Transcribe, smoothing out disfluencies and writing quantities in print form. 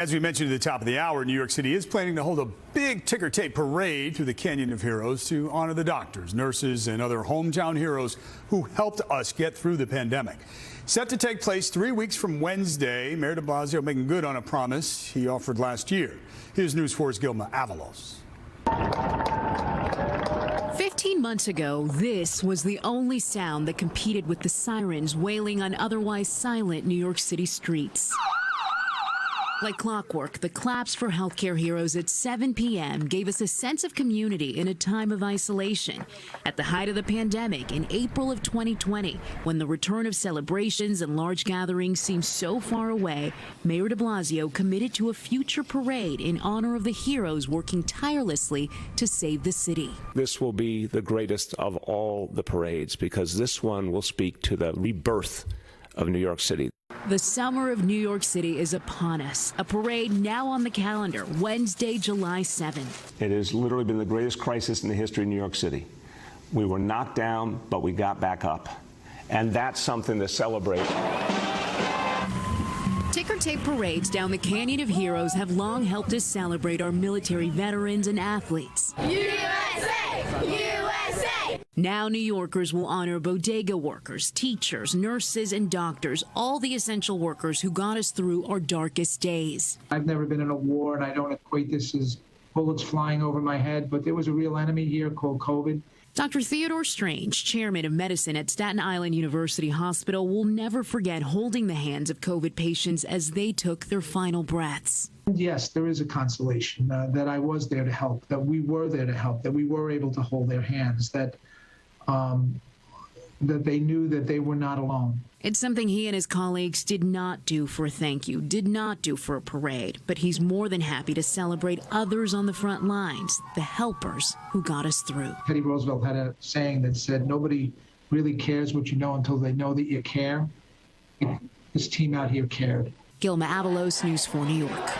As we mentioned at the top of the hour, New York City is planning to hold a big ticker tape parade through the Canyon of Heroes to honor the doctors, nurses, and other hometown heroes who helped us get through the pandemic. Set to take place 3 weeks from Wednesday, Mayor de Blasio making good on a promise he offered last year. Here's News 4's Gilma. Avalos. 15 months ago, this was the only sound that competed with the sirens wailing on otherwise silent New York City streets. Like clockwork, the claps for healthcare heroes at 7 p.m. gave us a sense of community in a time of isolation. At the height of the pandemic in April of 2020, when the return of celebrations and large gatherings seemed so far away, Mayor de Blasio committed to a future parade in honor of the heroes working tirelessly to save the city. This will be the greatest of all the parades because this one will speak to the rebirth of New York City. The summer of New York City is upon us. A parade now on the calendar, Wednesday, July 7th. It has literally been the greatest crisis in the history of New York City. We were knocked down, but we got back up. And that's something to celebrate. Ticker tape parades down the Canyon of Heroes have long helped us celebrate our military veterans and athletes. USA! USA! Now New Yorkers will honor bodega workers, teachers, nurses, and doctors, all the essential workers who got us through our darkest days. I've never been in a war, and I don't equate this as bullets flying over my head, but there was a real enemy here called COVID. Dr. Theodore Strange, chairman of medicine at Staten Island University Hospital, will never forget holding the hands of COVID patients as they took their final breaths. Yes, there is a consolation that I was there to help, that we were there to help, that we were able to hold their hands, that they knew that they were not alone. It's something he and his colleagues did not do for a thank you, did not do for a parade, but he's more than happy to celebrate others on the front lines, the helpers who got us through. Teddy Roosevelt had a saying that said, nobody really cares what you know until they know that you care. This team out here cared. Gilma, Avalos, News 4 New York.